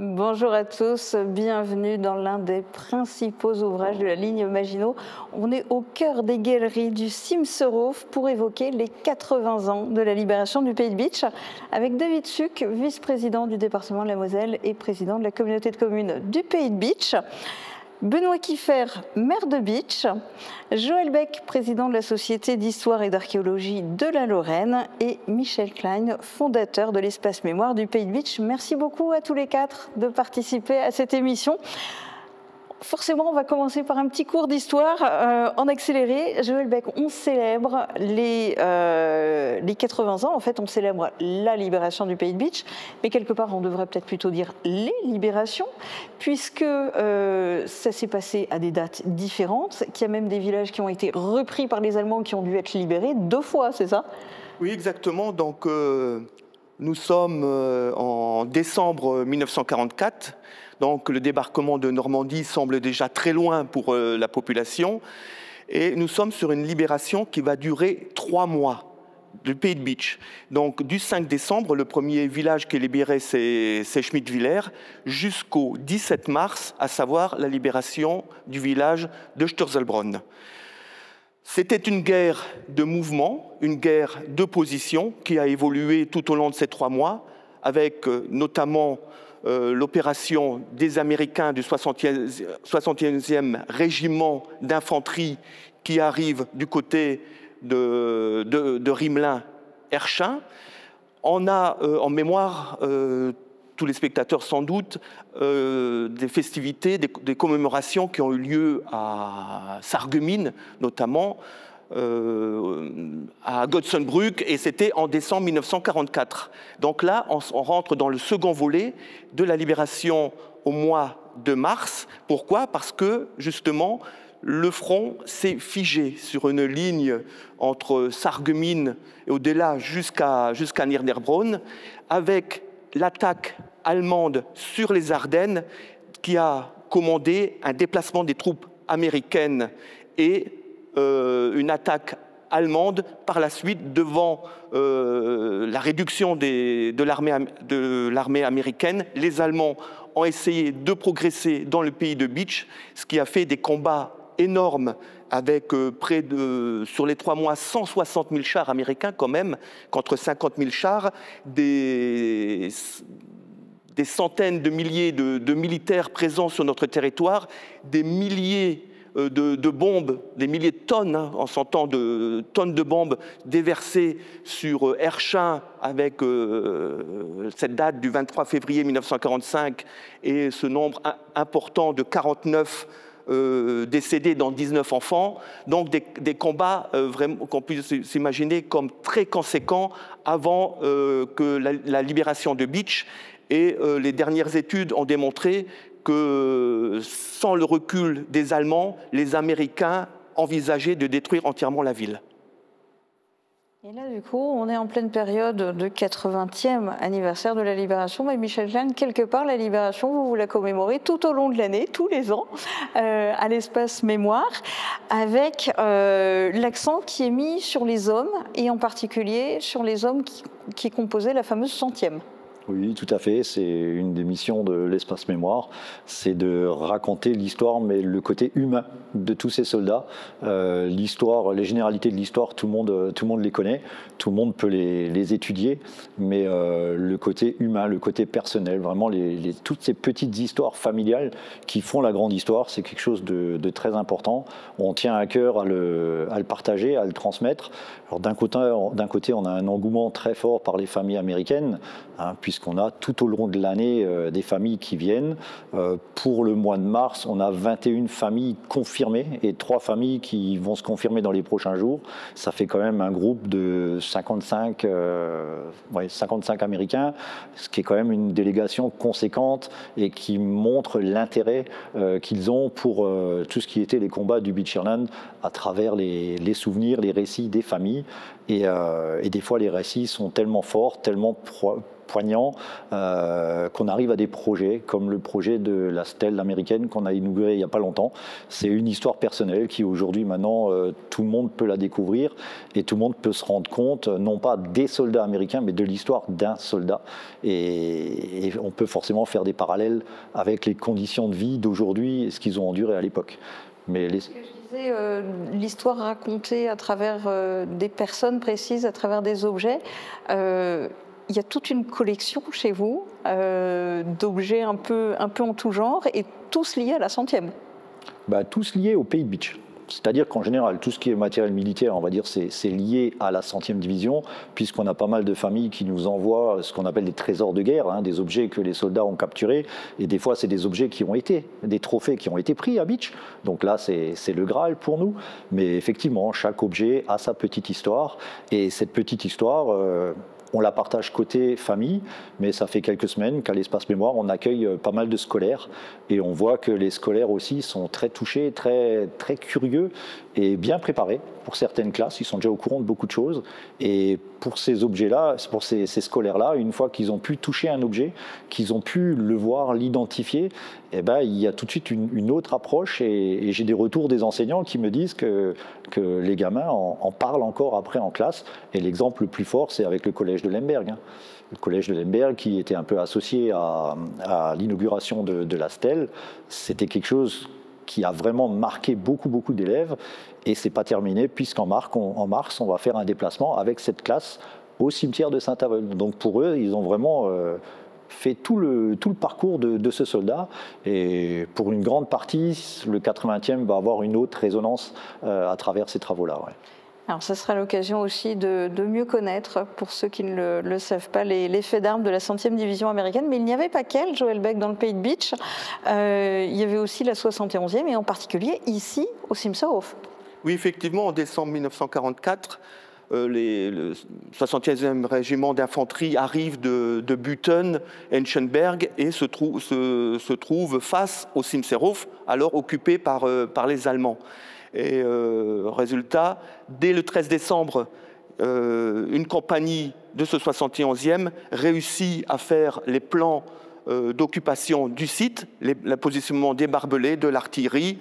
Bonjour à tous, bienvenue dans l'un des principaux ouvrages de la ligne Maginot. On est au cœur des galeries du Cimserhof pour évoquer les 80 ans de la libération du Pays de Bitche avec David Suc, vice-président du département de la Moselle et président de la communauté de communes du Pays de Bitche. Benoît Kiefer, maire de Bitche, Joël Beck, président de la Société d'histoire et d'archéologie de la Lorraine et Michel Klein, fondateur de l'espace mémoire du Pays de Bitche. Merci beaucoup à tous les quatre de participer à cette émission. Forcément, on va commencer par un petit cours d'histoire en accéléré. Joël Beck, on célèbre les 80 ans. En fait, on célèbre la libération du Pays de Bitche. Mais quelque part, on devrait peut-être plutôt dire les libérations, puisque ça s'est passé à des dates différentes, qu'il y a même des villages qui ont été repris par les Allemands qui ont dû être libérés 2 fois, c'est ça? Oui, exactement. Donc, nous sommes en décembre 1944. Donc le débarquement de Normandie semble déjà très loin pour la population. Et nous sommes sur une libération qui va durer 3 mois du Pays de Bitche. Donc du 5 décembre, le premier village qui est libéré, c'est Schmidtviller, jusqu'au 17 mars, à savoir la libération du village de Sturzelbronn. C'était une guerre de mouvement, une guerre de position qui a évolué tout au long de ces 3 mois, avec notamment l'opération des Américains du 61e régiment d'infanterie qui arrive du côté de Rimelin-Erchin. On a en mémoire, tous les spectateurs sans doute, des festivités, des commémorations qui ont eu lieu à Sarreguemines, notamment, à Gotzenbrück, et c'était en décembre 1944. Donc là, on rentre dans le second volet de la libération au mois de mars. Pourquoi? Parce que, justement, le front s'est figé sur une ligne entre Sarreguemines et au-delà jusqu'à Niederbronn, avec l'attaque allemande sur les Ardennes qui a commandé un déplacement des troupes américaines et une attaque allemande par la suite devant la réduction de l'armée américaine. Les Allemands ont essayé de progresser dans le Pays de Bitche, ce qui a fait des combats énormes avec près de, sur les 3 mois, 160 000 chars américains quand même, contre 50 000 chars, des centaines de milliers de militaires présents sur notre territoire, des milliers de bombes, des milliers de tonnes, hein, on s'entend de tonnes de bombes déversées sur Erchin avec cette date du 23 février 1945 et ce nombre important de 49 décédés dont 19 enfants. Donc des combats vraiment qu'on puisse s'imaginer comme très conséquents avant que la libération de Bitche. Et les dernières études ont démontré que sans le recul des Allemands, les Américains envisageaient de détruire entièrement la ville. Et là, du coup, on est en pleine période de 80e anniversaire de la libération. Mais Michel Klein, quelque part, la libération, vous la commémorez tout au long de l'année, tous les ans, à l'espace mémoire, avec l'accent qui est mis sur les hommes, et en particulier sur les hommes qui composaient la fameuse 100e. Oui, tout à fait. C'est une des missions de l'espace mémoire, c'est de raconter l'histoire, mais le côté humain de tous ces soldats. L'histoire, les généralités de l'histoire, tout le monde les connaît, tout le monde peut les étudier, mais le côté humain, le côté personnel, vraiment toutes ces petites histoires familiales qui font la grande histoire, c'est quelque chose de très important. On tient à cœur à le partager, à le transmettre. Alors d'un côté, on a un engouement très fort par les familles américaines, hein, puisqu'on a tout au long de l'année des familles qui viennent. Pour le mois de mars, on a 21 familles confirmées et 3 familles qui vont se confirmer dans les prochains jours. Ça fait quand même un groupe de 55 Américains, ce qui est quand même une délégation conséquente et qui montre l'intérêt qu'ils ont pour tout ce qui était les combats du Beacherland à travers les souvenirs, les récits des familles. Et des fois, les récits sont tellement forts, tellement poignant qu'on arrive à des projets comme le projet de la stèle américaine qu'on a inauguré il n'y a pas longtemps. C'est une histoire personnelle qui aujourd'hui maintenant tout le monde peut la découvrir et tout le monde peut se rendre compte non pas des soldats américains mais de l'histoire d'un soldat et on peut forcément faire des parallèles avec les conditions de vie d'aujourd'hui et ce qu'ils ont enduré à l'époque. Mais l'histoire racontée à travers des personnes précises, à travers des objets, il y a toute une collection chez vous d'objets un peu en tout genre et tous liés à la 100e. Tous liés au pays de Beach. C'est-à-dire qu'en général, tout ce qui est matériel militaire, on va dire, c'est lié à la 100e division, puisqu'on a pas mal de familles qui nous envoient ce qu'on appelle des trésors de guerre, hein, des objets que les soldats ont capturés, et des fois, c'est des objets qui ont été, des trophées qui ont été pris à Beach. Donc là, c'est le Graal pour nous. Mais effectivement, chaque objet a sa petite histoire, et cette petite histoire... on la partage côté famille, mais ça fait quelques semaines qu'à l'Espace Mémoire, on accueille pas mal de scolaires et on voit que les scolaires aussi sont très touchés, très, très curieux et bien préparés pour certaines classes. Ils sont déjà au courant de beaucoup de choses. Et pour ces objets-là, pour ces scolaires-là, une fois qu'ils ont pu toucher un objet, qu'ils ont pu le voir, l'identifier, eh ben, il y a tout de suite une autre approche et j'ai des retours des enseignants qui me disent que les gamins en parlent encore après en classe. Et l'exemple le plus fort, c'est avec le collège de Lemberg. Le collège de Lemberg, qui était un peu associé à l'inauguration de la stèle, c'était quelque chose qui a vraiment marqué beaucoup d'élèves. Et ce n'est pas terminé, puisqu'en mars, on va faire un déplacement avec cette classe au cimetière de Saint-Avold. Donc pour eux, ils ont vraiment fait tout le parcours de ce soldat. Et pour une grande partie, le 80e va avoir une autre résonance à travers ces travaux-là. Ouais. Alors, ce sera l'occasion aussi de mieux connaître, pour ceux qui ne le savent pas, les faits d'armes de la 100e division américaine. Mais il n'y avait pas qu'elle, Joël Beck, dans le pays de Beach. Il y avait aussi la 71e, et en particulier ici, au Simserhof. Oui, effectivement, en décembre 1944, le 60e régiment d'infanterie arrive de Butten, Enchenberg, et se trouve face au Simserhof, alors occupé par les Allemands. Et résultat, dès le 13 décembre, une compagnie de ce 71e réussit à faire les plans d'occupation du site, le positionnement des barbelés, de l'artillerie,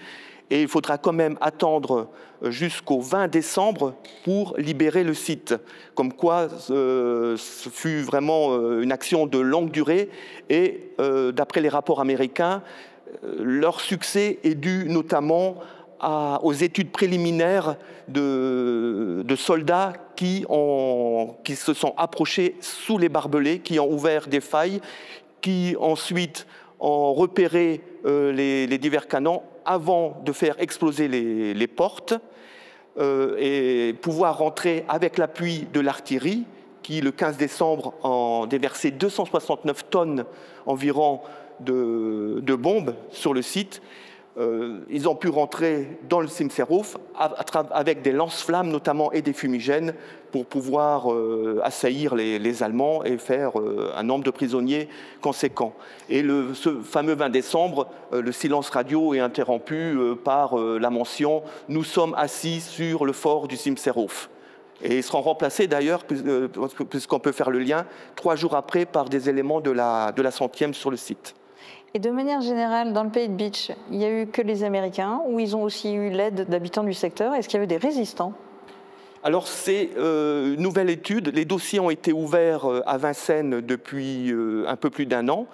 et il faudra quand même attendre jusqu'au 20 décembre pour libérer le site. Comme quoi, ce fut vraiment une action de longue durée, et d'après les rapports américains, leur succès est dû notamment aux études préliminaires de soldats qui se sont approchés sous les barbelés, qui ont ouvert des failles, qui ensuite ont repéré les divers canons avant de faire exploser les portes et pouvoir rentrer avec l'appui de l'artillerie qui, le 15 décembre, ont déversé 269 tonnes environ de bombes sur le site. Ils ont pu rentrer dans le Simserhof avec des lance-flammes notamment et des fumigènes pour pouvoir assaillir les Allemands et faire un nombre de prisonniers conséquent. Et ce fameux 20 décembre, le silence radio est interrompu par la mention « Nous sommes assis sur le fort du Simserhof ». Et ils seront remplacés d'ailleurs, puisqu'on peut faire le lien, 3 jours après par des éléments de la 100e sur le site. Et de manière générale, dans le pays de Beach, il n'y a eu que les Américains, ou ils ont aussi eu l'aide d'habitants du secteur? Est-ce qu'il y avait des résistants? Alors c'est une nouvelle étude. Les dossiers ont été ouverts à Vincennes depuis un peu plus d'1 an.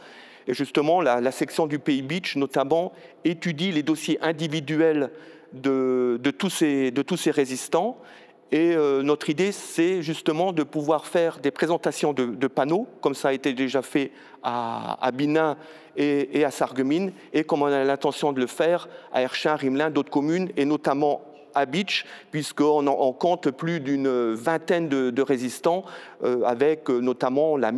Et justement, la section du pays Beach, notamment, étudie les dossiers individuels de tous ces résistants. Et notre idée, c'est justement de pouvoir faire des présentations de panneaux, comme ça a été déjà fait à Binin et à Sarreguemines, et comme on a l'intention de le faire à Erchin, Rimelin, d'autres communes, et notamment à Beach, puisqu'on compte plus d'une vingtaine de résistants, avec notamment la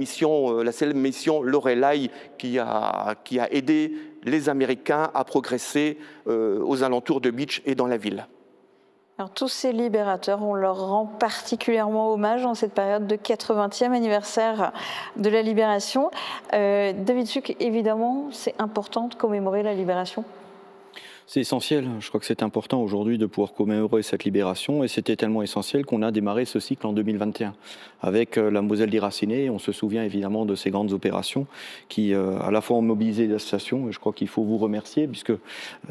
célèbre mission Lorelei qui a aidé les Américains à progresser aux alentours de Beach et dans la ville. Alors, tous ces libérateurs, on leur rend particulièrement hommage en cette période de 80e anniversaire de la libération. David Suc, évidemment, c'est important de commémorer la libération. C'est essentiel, je crois que c'est important aujourd'hui de pouvoir commémorer cette libération et c'était tellement essentiel qu'on a démarré ce cycle en 2021 avec la Moselle déracinée. On se souvient évidemment de ces grandes opérations qui à la fois ont mobilisé l'association et je crois qu'il faut vous remercier puisque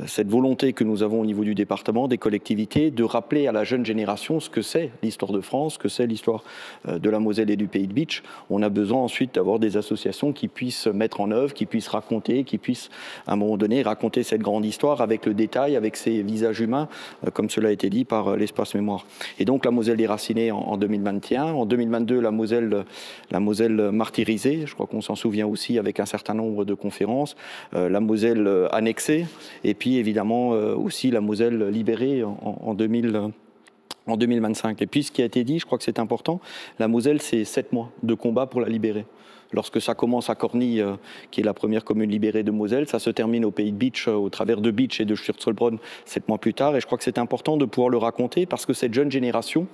cette volonté que nous avons au niveau du département, des collectivités, de rappeler à la jeune génération ce que c'est l'histoire de France, ce que c'est l'histoire de la Moselle et du Pays de Bitche. On a besoin ensuite d'avoir des associations qui puissent mettre en œuvre, qui puissent raconter, qui puissent à un moment donné raconter cette grande histoire avec le détail, avec ses visages humains, comme cela a été dit par l'espace mémoire. Et donc la Moselle déracinée en 2021, en 2022 la Moselle martyrisée, je crois qu'on s'en souvient aussi avec un certain nombre de conférences, la Moselle annexée, et puis évidemment aussi la Moselle libérée en 2025. Et puis ce qui a été dit, je crois que c'est important, la Moselle c'est 7 mois de combat pour la libérer. Lorsque ça commence à Corny, qui est la première commune libérée de Moselle, ça se termine au Pays de Bitche, au travers de Bitche et de Schürzelsbronn 7 mois plus tard. Et je crois que c'est important de pouvoir le raconter parce que cette jeune génération,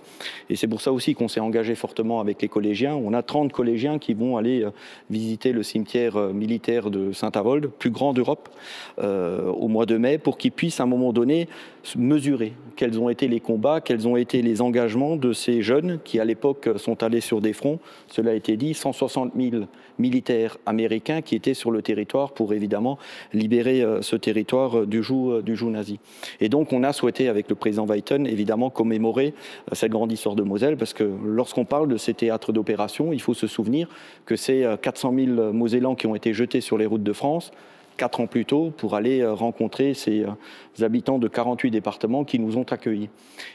et c'est pour ça aussi qu'on s'est engagé fortement avec les collégiens, on a 30 collégiens qui vont aller visiter le cimetière militaire de Saint-Avold, plus grand d'Europe, au mois de mai, pour qu'ils puissent à un moment donné mesurer quels ont été les combats, quels ont été les engagements de ces jeunes qui à l'époque sont allés sur des fronts, cela a été dit, 160 000 militaires américains qui étaient sur le territoire pour évidemment libérer ce territoire du joug nazi. Et donc on a souhaité avec le président Weiten évidemment commémorer cette grande histoire de Moselle parce que lorsqu'on parle de ces théâtres d'opération, il faut se souvenir que c'est 400 000 Mosellans qui ont été jetés sur les routes de France 4 ans plus tôt pour aller rencontrer ces habitants de 48 départements qui nous ont accueillis.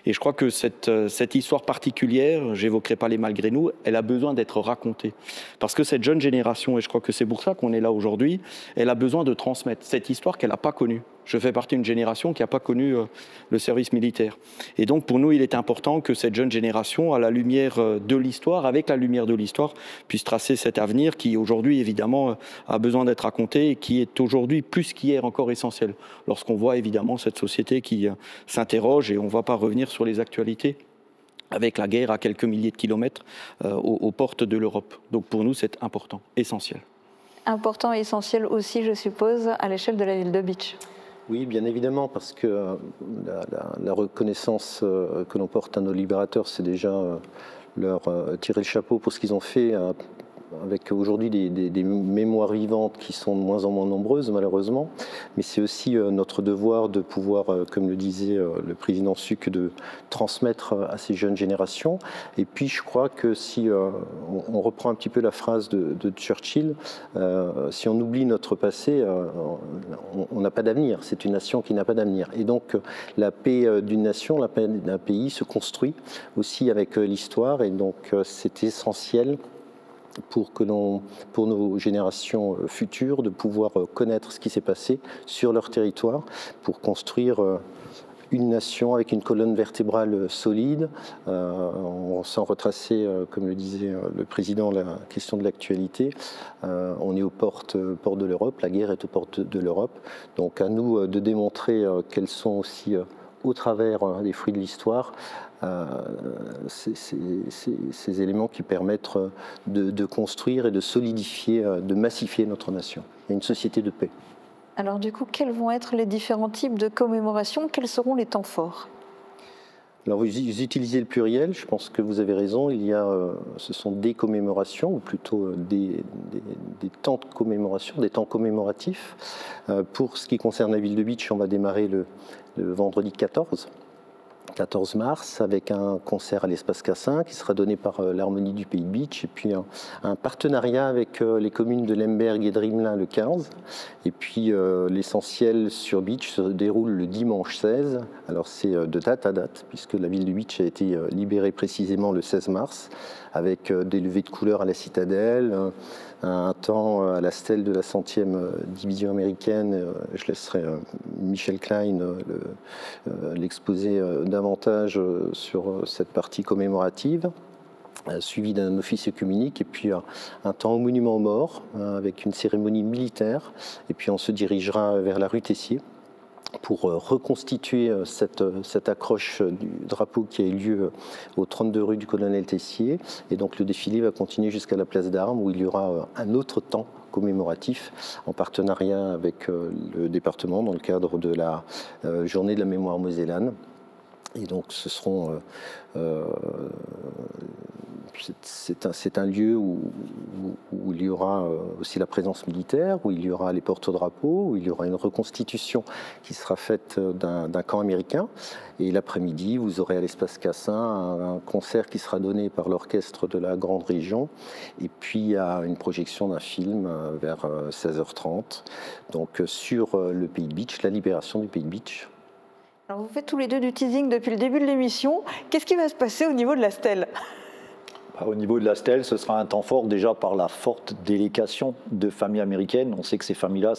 Et je crois que cette histoire particulière, j'évoquerai pas les malgré nous, elle a besoin d'être racontée. Parce que cette jeune génération, et je crois que c'est pour ça qu'on est là aujourd'hui, elle a besoin de transmettre cette histoire qu'elle n'a pas connue. Je fais partie d'une génération qui n'a pas connu le service militaire. Et donc pour nous, il est important que cette jeune génération, à la lumière de l'histoire, avec la lumière de l'histoire, puisse tracer cet avenir qui aujourd'hui, évidemment, a besoin d'être raconté et qui est aujourd'hui plus qu'hier encore essentiel. Lorsqu'on voit évidemment cette société qui s'interroge, et on ne va pas revenir sur les actualités, avec la guerre à quelques milliers de kilomètres aux portes de l'Europe. Donc pour nous, c'est important, essentiel. Important et essentiel aussi, je suppose, à l'échelle de la ville de Bitche. Oui, bien évidemment, parce que la reconnaissance que l'on porte à nos libérateurs, c'est déjà leur tirer le chapeau pour ce qu'ils ont fait, avec aujourd'hui des mémoires vivantes qui sont de moins en moins nombreuses, malheureusement. Mais c'est aussi notre devoir de pouvoir, comme le disait le président Suc, de transmettre à ces jeunes générations. Et puis, je crois que si on reprend un petit peu la phrase de Churchill, si on oublie notre passé, on n'a pas d'avenir. C'est une nation qui n'a pas d'avenir. Et donc, la paix d'une nation, la paix d'un pays se construit aussi avec l'histoire. Et donc, c'est essentiel pour nos générations futures, de pouvoir connaître ce qui s'est passé sur leur territoire, pour construire une nation avec une colonne vertébrale solide, sans retracer, comme le disait le président, la question de l'actualité. On est aux portes de l'Europe, la guerre est aux portes de l'Europe, donc à nous de démontrer quels sont aussi, au travers des fruits de l'histoire, ces éléments qui permettent de construire et de solidifier, de massifier notre nation et une société de paix. Alors du coup, quels vont être les différents types de commémorations? Quels seront les temps forts? Alors vous utilisez le pluriel, je pense que vous avez raison, ce sont des commémorations, ou plutôt des temps de commémoration, des temps commémoratifs. Pour ce qui concerne la ville de Bitche, on va démarrer le vendredi 14 mars, avec un concert à l'Espace Cassin qui sera donné par l'Harmonie du Pays de Bitche, et puis un partenariat avec les communes de Lemberg et de Rimelin le 15. Et puis l'essentiel sur Bitche se déroule le dimanche 16. Alors c'est de date à date, puisque la ville de Bitche a été libérée précisément le 16 mars, avec des levées de couleurs à la citadelle, un temps à la stèle de la 100e division américaine. Je laisserai Michel Klein l'exposer davantage sur cette partie commémorative, suivi d'un office œcuménique, et puis un temps au monument aux morts, avec une cérémonie militaire, et puis on se dirigera vers la rue Tessier, pour reconstituer cette accroche du drapeau qui a eu lieu au 32 rue du Colonel Tessier. Et donc le défilé va continuer jusqu'à la place d'Armes où il y aura un autre temps commémoratif en partenariat avec le département dans le cadre de la journée de la mémoire mosellane. Et donc ce seront c'est un lieu où il y aura aussi la présence militaire, où il y aura les porte-drapeaux, où il y aura une reconstitution qui sera faite d'un camp américain. Et l'après-midi, vous aurez à l'espace Cassin un concert qui sera donné par l'orchestre de la Grande Région. Et puis il y a une projection d'un film vers 16h30, donc sur le Pays de Bitche, la libération du Pays de Bitche. Alors vous faites tous les deux du teasing depuis le début de l'émission. Qu'est-ce qui va se passer au niveau de la stèle ? Au niveau de la stèle, ce sera un temps fort déjà par la forte délégation de familles américaines. On sait que ces familles-là,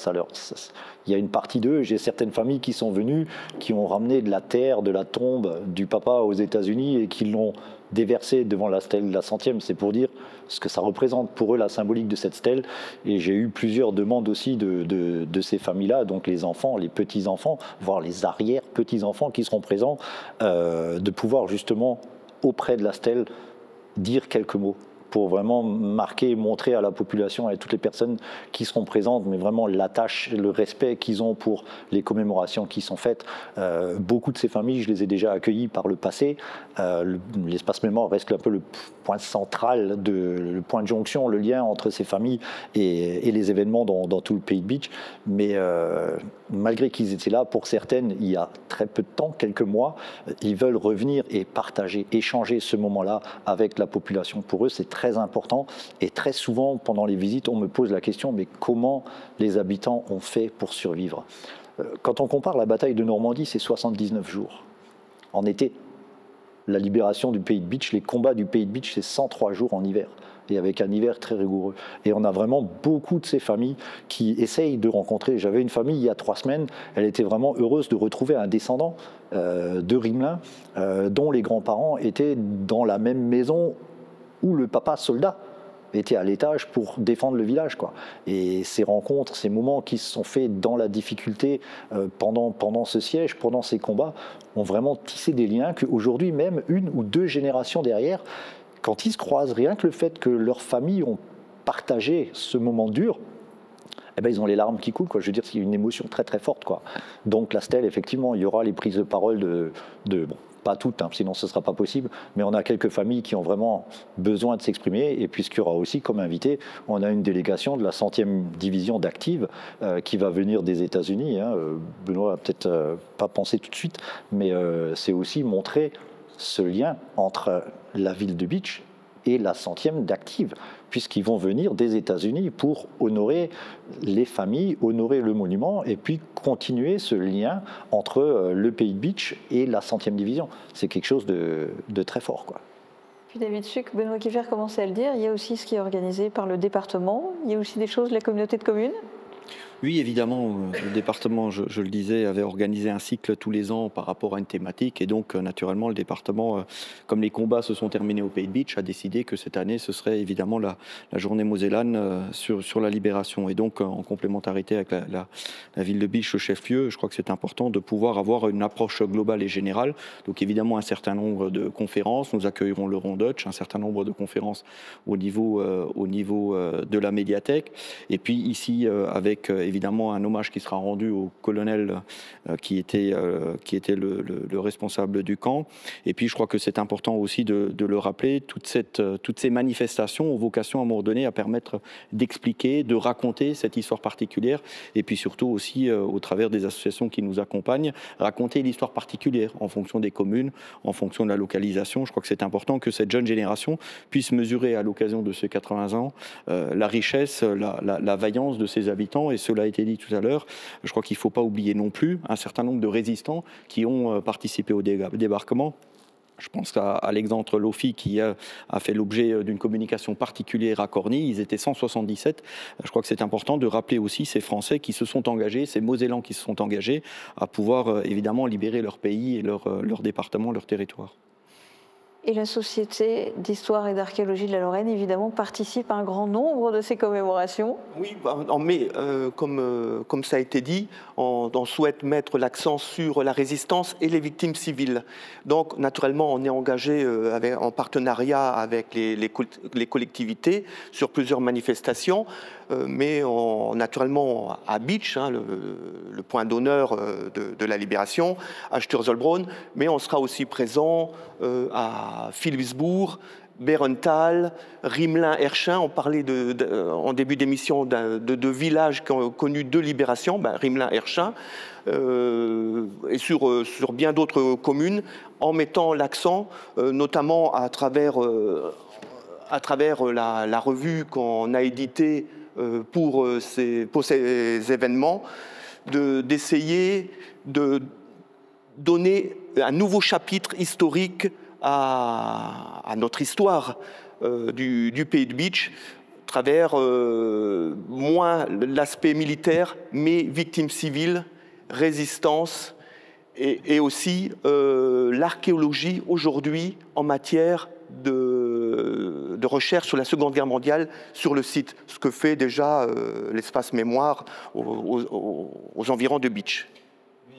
il y a une partie d'eux. J'ai certaines familles qui sont venues, qui ont ramené de la terre, de la tombe du papa aux États-Unis et qui l'ont déversé devant la stèle de la 100e. C'est pour dire ce que ça représente pour eux, la symbolique de cette stèle. Et j'ai eu plusieurs demandes aussi de ces familles-là, donc les enfants, les petits-enfants, voire les arrière-petits-enfants qui seront présents, de pouvoir justement, auprès de la stèle, dire quelques mots pour vraiment marquer et montrer à la population et à toutes les personnes qui seront présentes, mais vraiment l'attache, le respect qu'ils ont pour les commémorations qui sont faites. Beaucoup de ces familles, je les ai déjà accueillies par le passé. L'espace mémoire reste un peu le point central, le point de jonction, le lien entre ces familles et les événements dans tout le Pays de Bitche. Mais malgré qu'ils étaient là, pour certaines, il y a très peu de temps, quelques mois, ils veulent revenir et partager, échanger ce moment-là avec la population. Pour eux, c'est très important. Et très souvent, pendant les visites, on me pose la question, mais comment les habitants ont fait pour survivre ? Quand on compare la bataille de Normandie, c'est 79 jours. En été, la libération du Pays de Bitche, les combats du Pays de Bitche, c'est 103 jours en hiver. Et avec un hiver très rigoureux. Et on a vraiment beaucoup de ces familles qui essayent de rencontrer. J'avais une famille il y a 3 semaines, elle était vraiment heureuse de retrouver un descendant de Rimelin, dont les grands-parents étaient dans la même maison où le papa soldat était à l'étage pour défendre le village, quoi. Et ces rencontres, ces moments qui se sont faits dans la difficulté pendant ce siège, pendant ces combats, ont vraiment tissé des liens qu'aujourd'hui, même 1 ou 2 générations derrière, quand ils se croisent, rien que le fait que leurs familles ont partagé ce moment dur, eh ben, ils ont les larmes qui coulent, quoi. Je veux dire, c'est une émotion très très forte, quoi. Donc la stèle, effectivement, il y aura les prises de parole bon, pas toutes, hein, sinon ce ne sera pas possible, mais on a quelques familles qui ont vraiment besoin de s'exprimer. Et puis ce qu'il y aura aussi comme invité, on a une délégation de la 100e division d'Active qui va venir des États-Unis. Hein. Benoît n'a peut-être pas pensé tout de suite, mais c'est aussi montrer ce lien entre la ville de Bitche et la 100e d'Active, puisqu'ils vont venir des États-Unis pour honorer les familles, honorer le monument, et puis continuer ce lien entre le Pays de Bitche et la 100e division. C'est quelque chose de très fort, quoi. Puis David Suc, Benoît Kieffer commençait à le dire, il y a aussi ce qui est organisé par le département, il y a aussi des choses de la communauté de communes. Oui, évidemment, le département, je le disais, avait organisé un cycle tous les ans par rapport à une thématique. Et donc, naturellement, le département, comme les combats se sont terminés au Pays de Bitche, a décidé que cette année, ce serait évidemment la journée mosellane sur la libération. Et donc, en complémentarité avec la ville de Bitche, le chef-lieu, je crois que c'est important de pouvoir avoir une approche globale et générale. Donc, évidemment, un certain nombre de conférences. Nous accueillerons le Rond Dutch, un certain nombre de conférences au niveau de la médiathèque. Et puis, ici, avec évidemment un hommage qui sera rendu au colonel qui était le responsable du camp. Et puis je crois que c'est important aussi de le rappeler, toutes ces manifestations ont vocation à un moment donné à permettre d'expliquer, de raconter cette histoire particulière, et puis surtout aussi au travers des associations qui nous accompagnent, raconter l'histoire particulière en fonction des communes, en fonction de la localisation. Je crois que c'est important que cette jeune génération puisse mesurer à l'occasion de ces 80 ans la richesse, la vaillance de ses habitants. Et cela a été dit tout à l'heure, je crois qu'il ne faut pas oublier non plus un certain nombre de résistants qui ont participé au débarquement. Je pense à l'exemple Lofi qui a fait l'objet d'une communication particulière à Corny. Ils étaient 177. Je crois que c'est important de rappeler aussi ces Français qui se sont engagés, ces Mosellans qui se sont engagés à pouvoir évidemment libérer leur pays et leur département, leur territoire. Et la Société d'histoire et d'archéologie de la Lorraine, évidemment, participe à un grand nombre de ces commémorations. Oui, mais comme ça a été dit, on souhaite mettre l'accent sur la résistance et les victimes civiles. Donc, naturellement, on est engagé en partenariat avec les collectivités sur plusieurs manifestations, mais naturellement à Bitche, hein, le point d'honneur de la libération, à Sturzelbronn, mais on sera aussi présent à Philipsbourg, Bärenthal, Rimelin-Hersching. On parlait en début d'émission de villages qui ont connu deux libérations, Rimelin-Hersching, et sur bien d'autres communes, en mettant l'accent notamment à travers la revue qu'on a éditée pour ces événements, d'essayer de donner un nouveau chapitre historique à notre histoire du pays de Bitche, à travers moins l'aspect militaire, mais victimes civiles, résistance, et aussi l'archéologie aujourd'hui en matière de recherche sur la Seconde Guerre mondiale sur le site, ce que fait déjà l'espace mémoire aux environs de Bitche.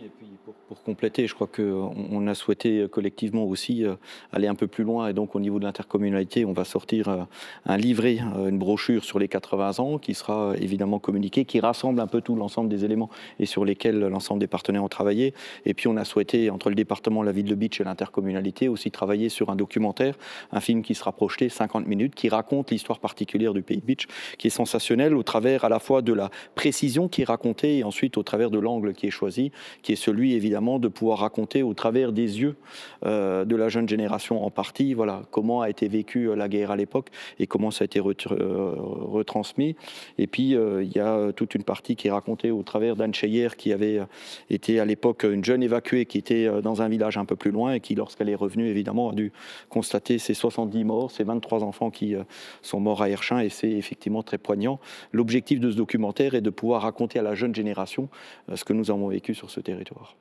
Et puis pour compléter, je crois qu'on a souhaité collectivement aussi aller un peu plus loin, et donc au niveau de l'intercommunalité, on va sortir un livret, une brochure sur les 80 ans qui sera évidemment communiquée, qui rassemble un peu tout l'ensemble des éléments et sur lesquels l'ensemble des partenaires ont travaillé. Et puis on a souhaité, entre le département, la ville de Bitche et l'intercommunalité, aussi travailler sur un documentaire, un film qui sera projeté 50 minutes, qui raconte l'histoire particulière du pays de Bitche, qui est sensationnel au travers à la fois de la précision qui est racontée et ensuite au travers de l'angle qui est choisi, qui est celui évidemment de pouvoir raconter au travers des yeux de la jeune génération en partie, voilà, comment a été vécue la guerre à l'époque et comment ça a été retransmis. Et puis il y a toute une partie qui est racontée au travers d'Anne Cheyer, qui avait été à l'époque une jeune évacuée qui était dans un village un peu plus loin et qui, lorsqu'elle est revenue, évidemment, a dû constater ces 70 morts, ces 23 enfants qui sont morts à Hersching, et c'est effectivement très poignant. L'objectif de ce documentaire est de pouvoir raconter à la jeune génération ce que nous avons vécu sur ce territoire.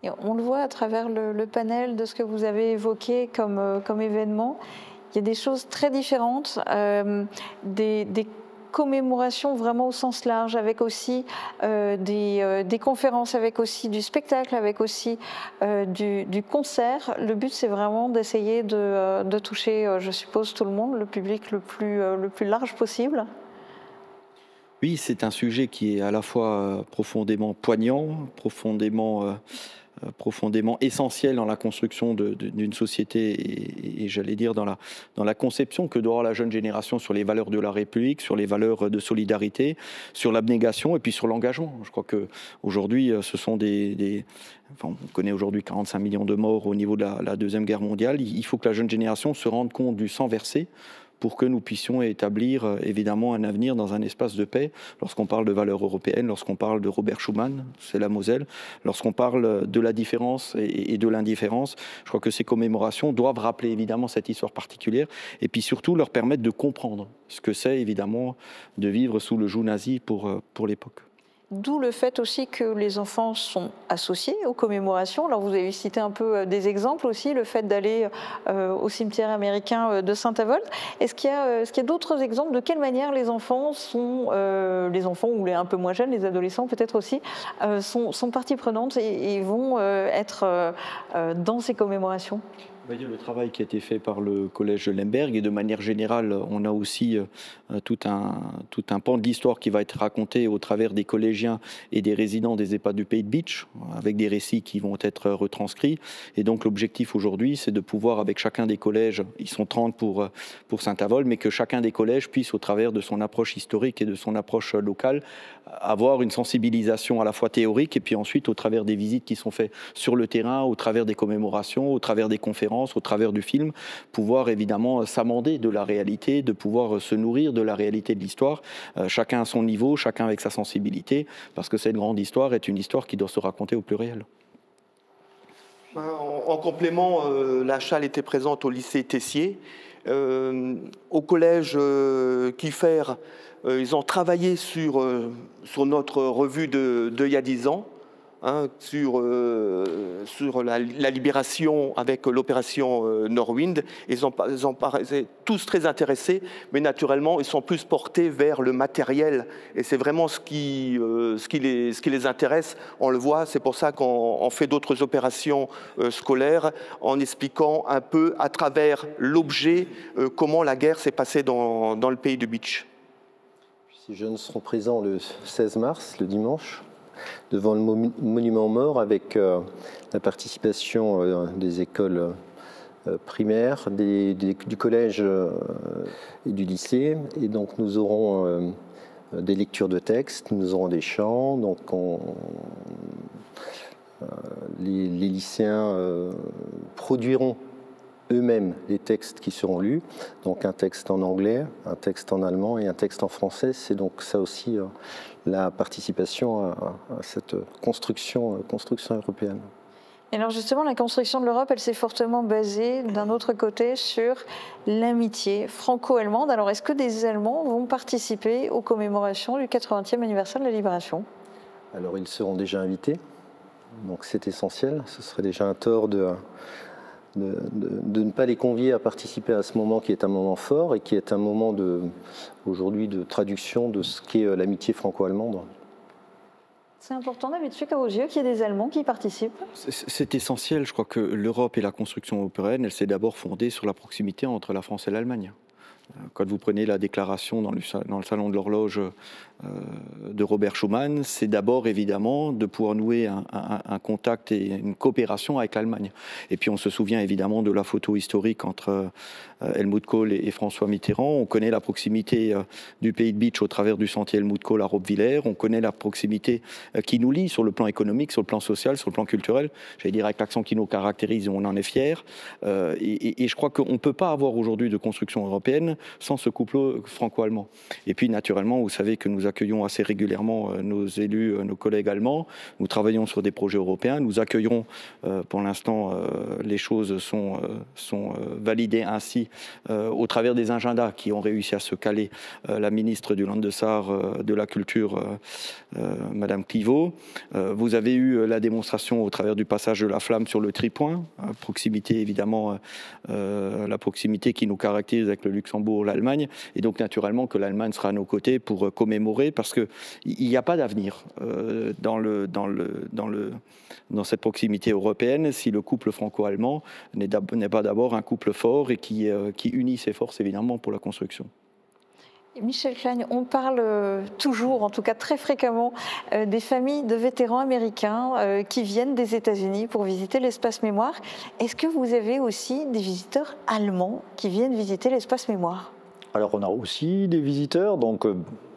Et on le voit à travers le panel de ce que vous avez évoqué comme événement. Il y a des choses très différentes, des commémorations vraiment au sens large, avec aussi des conférences, avec aussi du spectacle, avec aussi du concert. Le but, c'est vraiment d'essayer de toucher, je suppose, tout le monde, le public le plus large possible. Oui, c'est un sujet qui est à la fois profondément poignant, profondément essentiel dans la construction d'une société et j'allais dire dans la conception que doit avoir la jeune génération sur les valeurs de la République, sur les valeurs de solidarité, sur l'abnégation et puis sur l'engagement. Je crois qu'aujourd'hui, ce sont on connaît aujourd'hui 45 millions de morts au niveau de la Deuxième Guerre mondiale. Il faut que la jeune génération se rende compte du sang versé pour que nous puissions établir évidemment un avenir dans un espace de paix. Lorsqu'on parle de valeurs européennes, lorsqu'on parle de Robert Schuman, c'est la Moselle, lorsqu'on parle de la différence et de l'indifférence, je crois que ces commémorations doivent rappeler évidemment cette histoire particulière et puis surtout leur permettre de comprendre ce que c'est évidemment de vivre sous le joug nazi pour l'époque. D'où le fait aussi que les enfants sont associés aux commémorations. Alors vous avez cité un peu des exemples aussi, le fait d'aller au cimetière américain de Saint-Avold. Est-ce qu'il y a d'autres exemples de quelle manière les enfants ou les un peu moins jeunes, les adolescents peut-être aussi, sont partie prenante et vont être dans ces commémorations ? Le travail qui a été fait par le collège de Lemberg et de manière générale, on a aussi tout un pan de l'histoire qui va être raconté au travers des collégiens et des résidents des EHPAD du pays de Bitche, avec des récits qui vont être retranscrits. Et donc l'objectif aujourd'hui, c'est de pouvoir, avec chacun des collèges, ils sont 30 pour Saint-Avold, mais que chacun des collèges puisse, au travers de son approche historique et de son approche locale, avoir une sensibilisation à la fois théorique et puis ensuite au travers des visites qui sont faites sur le terrain, au travers des commémorations, au travers des conférences, au travers du film, pouvoir évidemment s'amender de la réalité, de pouvoir se nourrir de la réalité de l'histoire, chacun à son niveau, chacun avec sa sensibilité, parce que cette grande histoire est une histoire qui doit se raconter au pluriel. En complément, la Chale était présente au lycée Tessier. Au collège Kiefer, ils ont travaillé sur notre revue d'il y a 10 ans. sur la libération avec l'opération Norwind. Ils en paraissaient tous très intéressés, mais naturellement, ils sont plus portés vers le matériel. Et c'est vraiment ce qui les intéresse. On le voit, c'est pour ça qu'on fait d'autres opérations scolaires en expliquant un peu à travers l'objet comment la guerre s'est passée dans le pays de Beach. Ces jeunes seront présents le 16 mars, le dimanche, devant le monument aux morts avec la participation des écoles primaires, du collège et du lycée. Et donc nous aurons des lectures de textes, nous aurons des chants. Donc les lycéens produiront eux-mêmes les textes qui seront lus, donc un texte en anglais, un texte en allemand et un texte en français. C'est donc ça aussi la participation à cette construction européenne. Et alors justement, la construction de l'Europe, elle s'est fortement basée d'un autre côté sur l'amitié franco-allemande. Alors est-ce que des Allemands vont participer aux commémorations du 80e anniversaire de la Libération? Alors ils seront déjà invités, donc c'est essentiel. Ce serait déjà un tort de ne pas les convier à participer à ce moment qui est un moment fort et qui est un moment aujourd'hui de traduction de ce qu'est l'amitié franco-allemande. C'est important, David Suc, à vos yeux, qu'il y ait des Allemands qui participent? C'est essentiel. Je crois que l'Europe et la construction européenne, elle s'est d'abord fondée sur la proximité entre la France et l'Allemagne. Quand vous prenez la déclaration dans le salon de l'horloge de Robert Schuman, c'est d'abord évidemment de pouvoir nouer un contact et une coopération avec l'Allemagne. Et puis on se souvient évidemment de la photo historique entre Helmut Kohl et François Mitterrand. On connaît la proximité du pays de Beach au travers du sentier Helmut Kohl à Roppwiller. On connaît la proximité qui nous lie sur le plan économique, sur le plan social, sur le plan culturel. J'allais dire avec l'accent qui nous caractérise, on en est fiers. Et je crois qu'on ne peut pas avoir aujourd'hui de construction européenne sans ce couple franco-allemand. Et puis naturellement, vous savez que nous accueillons assez régulièrement nos élus, nos collègues allemands. Nous travaillons sur des projets européens. Nous accueillerons, pour l'instant, les choses sont validées ainsi au travers des agendas qui ont réussi à se caler. La ministre du Landessar de la Culture, Madame Clivaux. Vous avez eu la démonstration au travers du passage de la flamme sur le tripoint. Proximité, évidemment, la proximité qui nous caractérise avec le Luxembourg, l'Allemagne. Et donc, naturellement, que l'Allemagne sera à nos côtés pour commémorer, parce qu'il n'y a pas d'avenir dans cette proximité européenne si le couple franco-allemand n'est pas d'abord un couple fort et qui unit ses forces, évidemment, pour la construction. Michel Klein, on parle toujours, en tout cas très fréquemment, des familles de vétérans américains qui viennent des États-Unis pour visiter l'espace mémoire. Est-ce que vous avez aussi des visiteurs allemands qui viennent visiter l'espace mémoire? Alors on a aussi des visiteurs, donc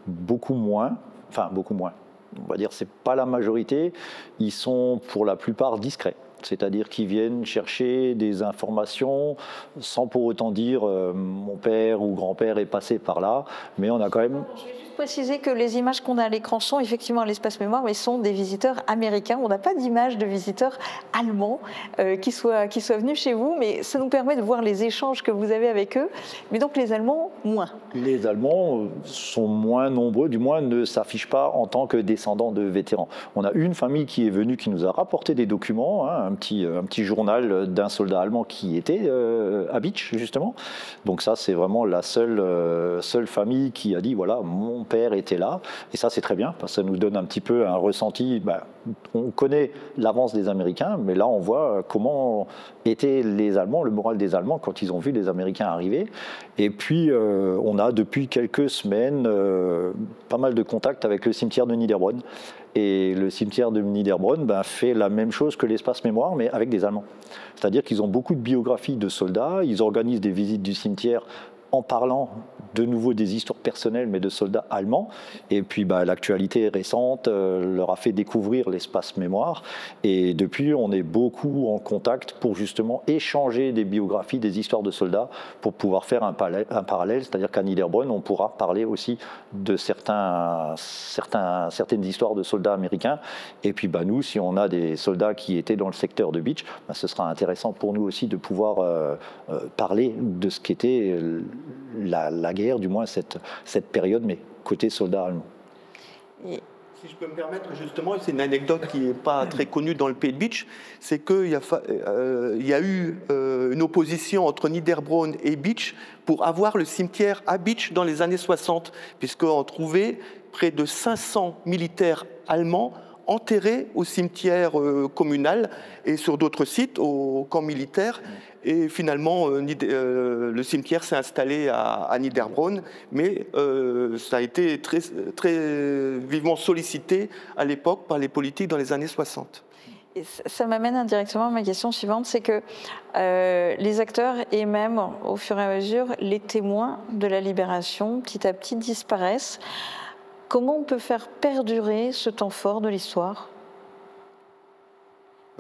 beaucoup moins. On va dire c'est pas la majorité. Ils sont pour la plupart discrets. C'est-à-dire qu'ils viennent chercher des informations sans pour autant dire mon père ou grand-père est passé par là, mais on a quand même... Je vais juste préciser que les images qu'on a à l'écran sont effectivement à l'espace mémoire, mais sont des visiteurs américains. On n'a pas d'image de visiteurs allemands qui soient venus chez vous, mais ça nous permet de voir les échanges que vous avez avec eux. Mais donc les Allemands, moins. Les Allemands sont moins nombreux, du moins ne s'affichent pas en tant que descendants de vétérans. On a une famille qui est venue, qui nous a rapporté des documents, un petit journal d'un soldat allemand qui était à Beach, justement. Donc ça, c'est vraiment la seule famille qui a dit, voilà, mon père était là. Et ça, c'est très bien, parce que ça nous donne un petit peu un ressenti. On connaît l'avance des Américains, mais là, on voit comment étaient les Allemands, le moral des Allemands quand ils ont vu les Américains arriver. Et puis, on a depuis quelques semaines pas mal de contacts avec le cimetière de Niederbronn. Et le cimetière de Niederbronn fait la même chose que l'espace mémoire, mais avec des Allemands. C'est-à-dire qu'ils ont beaucoup de biographies de soldats, ils organisent des visites du cimetière en parlant de nouveau des histoires personnelles, mais de soldats allemands. Et puis l'actualité récente leur a fait découvrir l'espace mémoire. Et depuis, on est beaucoup en contact pour justement échanger des biographies, des histoires de soldats, pour pouvoir faire un parallèle. C'est-à-dire qu'à Niederbronn, on pourra parler aussi de certaines histoires de soldats américains. Et puis nous, si on a des soldats qui étaient dans le secteur de Beach, ce sera intéressant pour nous aussi de pouvoir parler de ce qu'était la guerre, du moins cette période, mais côté soldats allemands. Et Si je peux me permettre, justement, c'est une anecdote qui n'est pas très connue dans le Pays de Bitche, c'est qu'il y a eu une opposition entre Niederbronn et Bitche pour avoir le cimetière à Bitche dans les années 60, puisqu'on trouvait près de 500 militaires allemands enterrés au cimetière communal et sur d'autres sites, au camp militaire. Et finalement, le cimetière s'est installé à Niederbronn, mais ça a été très, très vivement sollicité à l'époque par les politiques dans les années 60. Et ça m'amène indirectement à ma question suivante, c'est que les acteurs et même, au fur et à mesure, les témoins de la libération, petit à petit, disparaissent. Comment on peut faire perdurer ce temps fort de l'histoire ?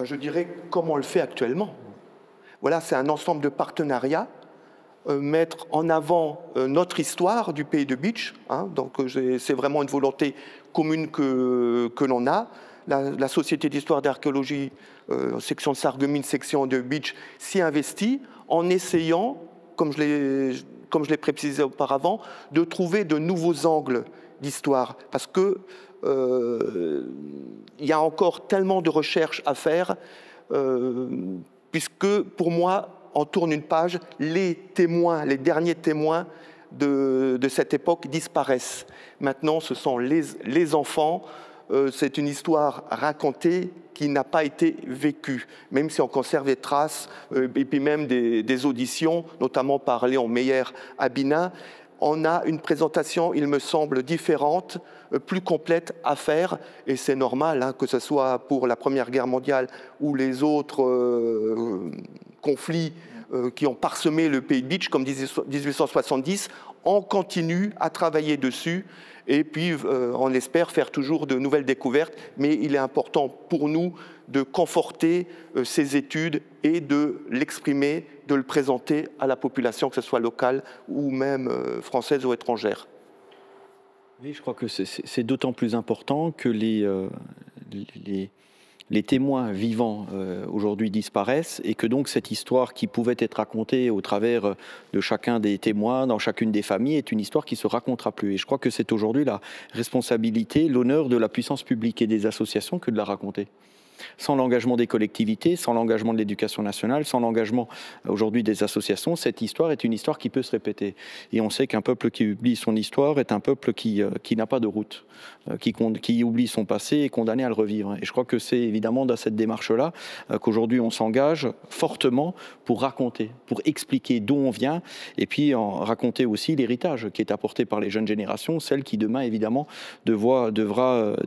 Je dirais comme on le fait actuellement. Voilà, c'est un ensemble de partenariats, mettre en avant notre histoire du Pays de Bitche. Donc c'est vraiment une volonté commune que l'on a. La Société d'histoire d'archéologie, section de Sarreguemines, section de Bitche, s'y investit en essayant, comme je l'ai précisé auparavant, de trouver de nouveaux angles d'histoire, parce que il y a encore tellement de recherches à faire, puisque pour moi, on tourne une page, les derniers témoins de cette époque disparaissent. Maintenant, ce sont les enfants. C'est une histoire racontée qui n'a pas été vécue, même si on conserve des traces, et puis même des auditions, notamment par Léon Meyer à Binin. On a une présentation, il me semble, différente, plus complète à faire, et c'est normal, que ce soit pour la Première Guerre mondiale ou les autres conflits qui ont parsemé le Pays de Bitche, comme 1870, on continue à travailler dessus, et puis on espère faire toujours de nouvelles découvertes, mais il est important pour nous de conforter ces études et de l'exprimer, de le présenter à la population, que ce soit locale ou même française ou étrangère. Oui, je crois que c'est d'autant plus important que les témoins vivants aujourd'hui disparaissent, et que donc cette histoire qui pouvait être racontée au travers de chacun des témoins, dans chacune des familles, est une histoire qui ne se racontera plus. Et je crois que c'est aujourd'hui la responsabilité, l'honneur de la puissance publique et des associations que de la raconter. Sans l'engagement des collectivités, sans l'engagement de l'éducation nationale, sans l'engagement aujourd'hui des associations, cette histoire est une histoire qui peut se répéter. Et on sait qu'un peuple qui oublie son histoire est un peuple qui n'a pas de route, qui oublie son passé et est condamné à le revivre. Et je crois que c'est évidemment dans cette démarche-là qu'aujourd'hui on s'engage fortement pour raconter, pour expliquer d'où on vient, et puis raconter aussi l'héritage qui est apporté par les jeunes générations, celle qui demain évidemment devra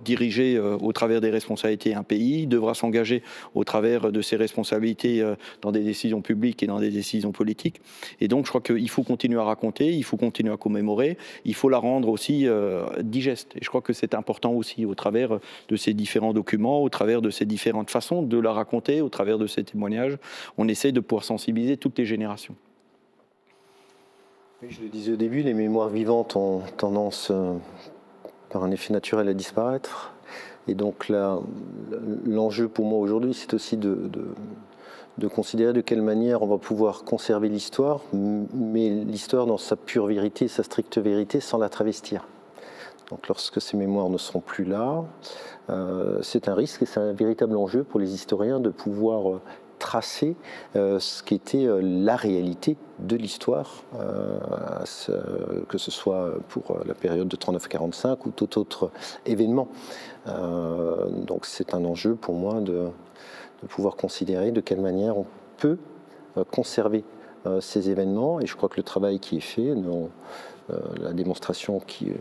diriger au travers des responsabilités un pays, devra s'engager au travers de ses responsabilités dans des décisions publiques et dans des décisions politiques. Et donc je crois qu'il faut continuer à raconter, il faut continuer à commémorer, il faut la rendre aussi digeste. Et je crois que c'est important aussi au travers de ces différents documents, au travers de ces différentes façons de la raconter, au travers de ces témoignages, on essaie de pouvoir sensibiliser toutes les générations. Oui, je le disais au début, les mémoires vivantes ont tendance, par un effet naturel, à disparaître. Et donc l'enjeu pour moi aujourd'hui, c'est aussi de considérer de quelle manière on va pouvoir conserver l'histoire, mais l'histoire dans sa pure vérité, sa stricte vérité, sans la travestir. Donc lorsque ces mémoires ne seront plus là, c'est un risque et c'est un véritable enjeu pour les historiens de pouvoir tracer ce qui était la réalité de l'histoire, que ce soit pour la période de 39-45 ou tout autre événement. Donc c'est un enjeu pour moi de pouvoir considérer de quelle manière on peut conserver ces événements, et je crois que le travail qui est fait, la démonstration qui...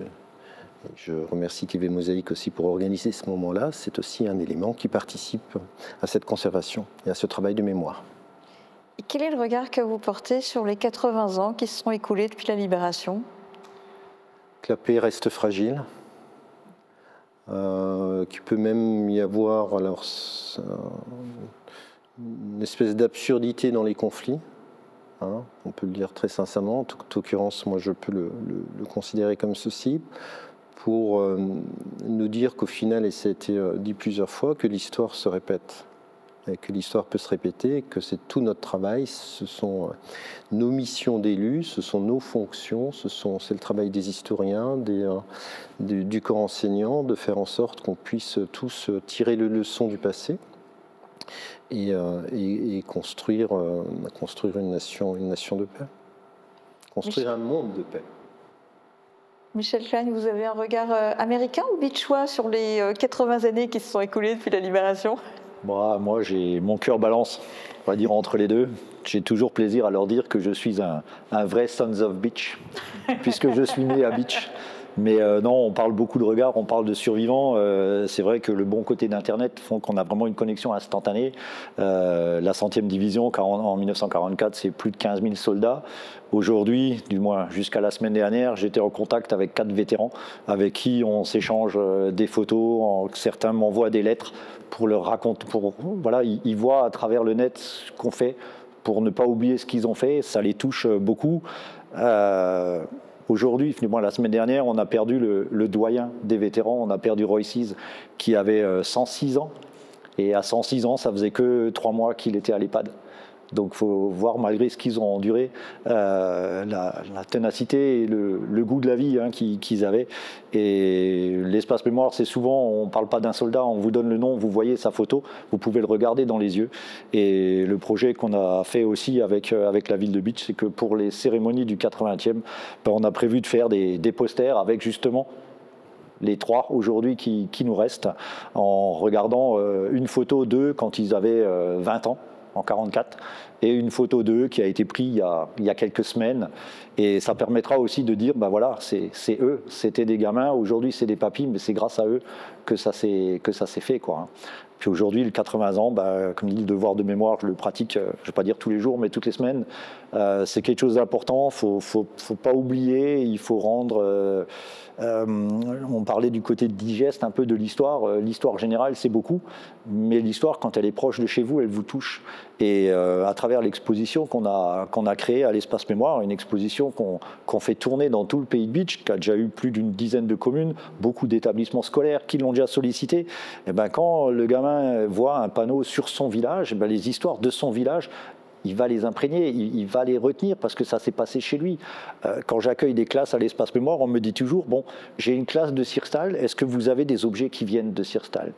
Je remercie TV Mosaïque aussi pour organiser ce moment-là. C'est aussi un élément qui participe à cette conservation et à ce travail de mémoire. Et quel est le regard que vous portez sur les 80 ans qui se sont écoulés depuis la libération ? Que la paix reste fragile, qu'il peut même y avoir alors, une espèce d'absurdité dans les conflits. On peut le dire très sincèrement. En toute occurrence, moi je peux le considérer comme ceci, pour nous dire qu'au final, et ça a été dit plusieurs fois, que l'histoire se répète. que l'histoire peut se répéter, que c'est tout notre travail, ce sont nos missions d'élus, ce sont nos fonctions, c'est le travail des historiens, du corps enseignant, de faire en sorte qu'on puisse tous tirer les leçons du passé et construire une nation de paix, construire un monde de paix. Michel Klein, vous avez un regard américain ou bitchois sur les 80 années qui se sont écoulées depuis la Libération? Moi, j'ai mon cœur balance, on va dire, entre les deux. J'ai toujours plaisir à leur dire que je suis un vrai Sons of Beach, puisque je suis né à Beach. Mais non, on parle beaucoup de regards, on parle de survivants. C'est vrai que le bon côté d'Internet font qu'on a vraiment une connexion instantanée. La 100e division, en 1944, c'est plus de 15 000 soldats. Aujourd'hui, du moins jusqu'à la semaine dernière, j'étais en contact avec 4 vétérans avec qui on s'échange des photos. Certains m'envoient des lettres pour leur raconter. Voilà, ils voient à travers le net ce qu'on fait pour ne pas oublier ce qu'ils ont fait. Ça les touche beaucoup. Aujourd'hui, la semaine dernière, on a perdu le doyen des vétérans, on a perdu Roy Seas, qui avait 106 ans. Et à 106 ans, ça faisait que 3 mois qu'il était à l'EHPAD. Donc il faut voir, malgré ce qu'ils ont enduré, la ténacité et le goût de la vie qu'ils avaient. Et l'espace mémoire, c'est souvent, on ne parle pas d'un soldat, on vous donne le nom, vous voyez sa photo, vous pouvez le regarder dans les yeux. Et le projet qu'on a fait aussi avec la ville de Beach, c'est que pour les cérémonies du 80e, on a prévu de faire des posters avec justement les 3 aujourd'hui qui nous restent, en regardant une photo d'eux quand ils avaient 20 ans. En 1944, et une photo d'eux qui a été prise il y a quelques semaines. Et ça permettra aussi de dire, voilà, c'est eux, c'était des gamins, aujourd'hui c'est des papis, mais c'est grâce à eux que ça s'est fait, quoi. Puis aujourd'hui, le 80 ans, comme dit, le devoir de mémoire, je le pratique, je ne vais pas dire tous les jours, mais toutes les semaines. C'est quelque chose d'important, faut pas oublier, il faut rendre... on parlait du côté digeste un peu de l'histoire. L'histoire générale, c'est beaucoup, mais l'histoire, quand elle est proche de chez vous, elle vous touche. Et à travers l'exposition qu'on a créée à l'Espace Mémoire, une exposition qu'on fait tourner dans tout le pays de Beach, qui a déjà eu plus d'une dizaine de communes, beaucoup d'établissements scolaires qui l'ont déjà sollicité, et quand le gamin voit un panneau sur son village, les histoires de son village, il va les imprégner, il va les retenir parce que ça s'est passé chez lui. Quand j'accueille des classes à l'Espace Mémoire, on me dit toujours, j'ai une classe de Sirstal, est-ce que vous avez des objets qui viennent de Sirstal?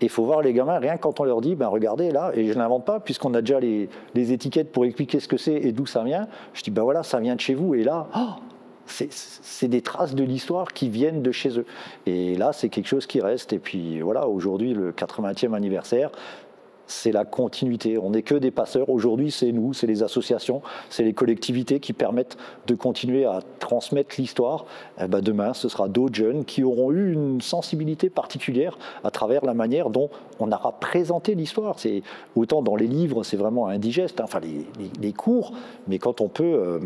Et il faut voir les gamins, rien quand on leur dit, regardez là, et je ne l'invente pas, puisqu'on a déjà les étiquettes pour expliquer ce que c'est et d'où ça vient. Je dis, voilà, ça vient de chez vous, et là, c'est des traces de l'histoire qui viennent de chez eux. Et là, c'est quelque chose qui reste. Et puis voilà, aujourd'hui, le 80e anniversaire, c'est la continuité. On n'est que des passeurs. Aujourd'hui, c'est nous, c'est les associations, c'est les collectivités qui permettent de continuer à transmettre l'histoire. Demain, ce sera d'autres jeunes qui auront eu une sensibilité particulière à travers la manière dont on aura présenté l'histoire. C'est autant dans les livres, c'est vraiment indigeste, enfin les cours, mais quand on peut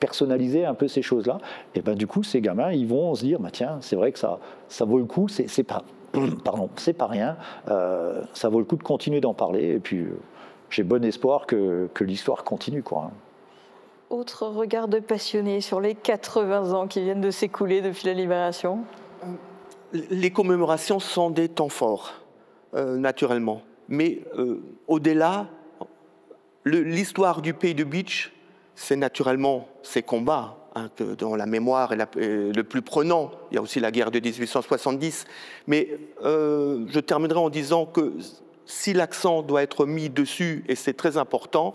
personnaliser un peu ces choses-là, et du coup, ces gamins, ils vont se dire, tiens, c'est vrai que ça vaut le coup, c'est pas rien, ça vaut le coup de continuer d'en parler, et puis j'ai bon espoir que l'histoire continue, quoi. Autre regard de passionné sur les 80 ans qui viennent de s'écouler depuis la Libération? Les commémorations sont des temps forts, naturellement. Mais au-delà, l'histoire du pays de Beach, c'est naturellement ces combats dont la mémoire est le plus prenant. Il y a aussi la guerre de 1870. Mais je terminerai en disant que si l'accent doit être mis dessus, et c'est très important,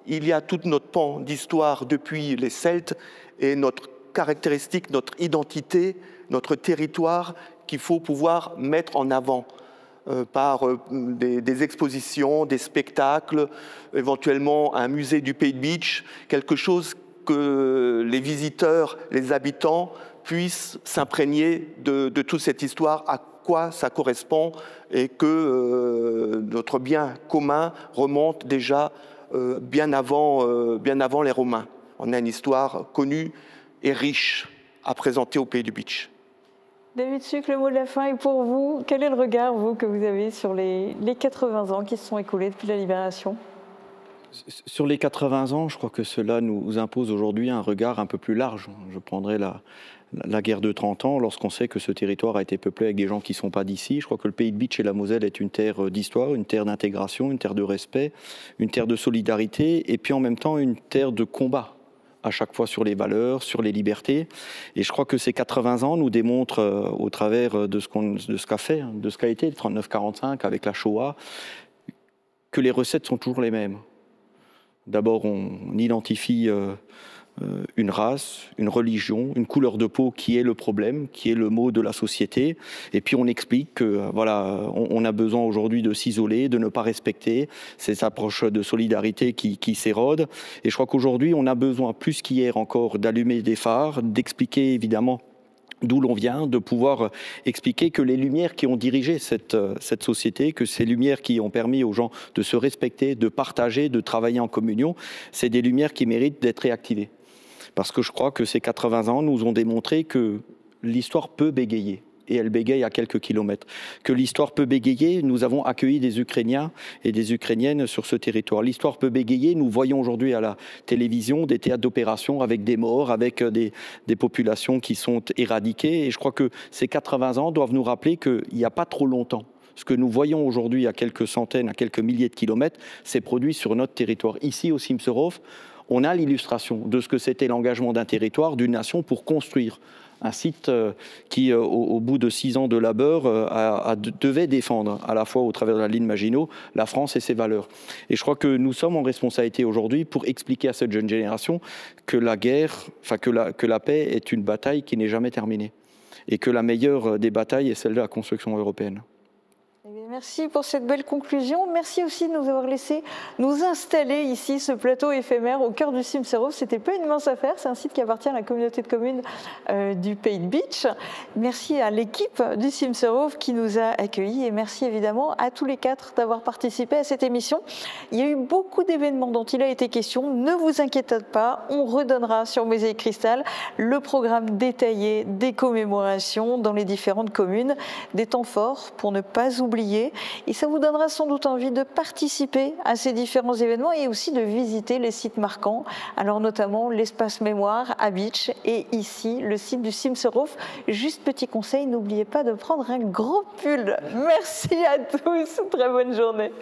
il y a toute notre pan d'histoire depuis les Celtes et notre caractéristique, notre identité, notre territoire qu'il faut pouvoir mettre en avant par des expositions, des spectacles, éventuellement un musée du Pays de Beach, quelque chose que les visiteurs, les habitants puissent s'imprégner de toute cette histoire, à quoi ça correspond, et que notre bien commun remonte déjà bien avant les Romains. On a une histoire connue et riche à présenter au Pays du Beach. David Sucre, le mot de la fin est pour vous. Quel est le regard, vous, que vous avez sur les 80 ans qui se sont écoulés depuis la Libération? Sur les 80 ans, je crois que cela nous impose aujourd'hui un regard un peu plus large. Je prendrai la guerre de 30 ans, lorsqu'on sait que ce territoire a été peuplé avec des gens qui ne sont pas d'ici. Je crois que le Pays de Bitche et la Moselle est une terre d'histoire, une terre d'intégration, une terre de respect, une terre de solidarité, et puis en même temps une terre de combat, à chaque fois sur les valeurs, sur les libertés. Et je crois que ces 80 ans nous démontrent, au travers de ce qu'a fait, de ce qu'a été le 39-45 avec la Shoah, que les recettes sont toujours les mêmes. D'abord, on identifie une race, une religion, une couleur de peau qui est le problème, qui est le mot de la société. Et puis on explique que voilà, on a besoin aujourd'hui de s'isoler, de ne pas respecter ces approches de solidarité qui s'érodent. Et je crois qu'aujourd'hui, on a besoin plus qu'hier encore d'allumer des phares, d'expliquer évidemment d'où l'on vient, de pouvoir expliquer que les lumières qui ont dirigé cette société, que ces lumières qui ont permis aux gens de se respecter, de partager, de travailler en communion, c'est des lumières qui méritent d'être réactivées. Parce que je crois que ces 80 ans nous ont démontré que l'histoire peut bégayer. Et elle bégaye à quelques kilomètres. Que l'histoire peut bégayer, nous avons accueilli des Ukrainiens et des Ukrainiennes sur ce territoire. L'histoire peut bégayer, nous voyons aujourd'hui à la télévision des théâtres d'opération avec des morts, avec des populations qui sont éradiquées. Et je crois que ces 80 ans doivent nous rappeler qu'il n'y a pas trop longtemps. Ce que nous voyons aujourd'hui à quelques centaines, à quelques milliers de kilomètres, s'est produit sur notre territoire. Ici, au Simserhof, on a l'illustration de ce que c'était l'engagement d'un territoire, d'une nation pour construire un site qui, au bout de 6 ans de labeur, devait défendre, à la fois au travers de la ligne Maginot, la France et ses valeurs. Et je crois que nous sommes en responsabilité aujourd'hui pour expliquer à cette jeune génération que la guerre, que la paix est une bataille qui n'est jamais terminée. Et que la meilleure des batailles est celle de la construction européenne. Merci pour cette belle conclusion. Merci aussi de nous avoir laissé nous installer ici, ce plateau éphémère au cœur du Simserhof. Ce n'était pas une mince affaire, c'est un site qui appartient à la communauté de communes du Pays de Bitche. Merci à l'équipe du Simserhof qui nous a accueillis et merci évidemment à tous les 4 d'avoir participé à cette émission. Il y a eu beaucoup d'événements dont il a été question. Ne vous inquiétez pas, on redonnera sur Mosaïque Cristal le programme détaillé des commémorations dans les différentes communes, des temps forts pour ne pas oublier. Et ça vous donnera sans doute envie de participer à ces différents événements et aussi de visiter les sites marquants, alors notamment l'espace mémoire à Bitche et ici le site du Simserhof. Juste petit conseil, n'oubliez pas de prendre un gros pull. Merci à tous, très bonne journée.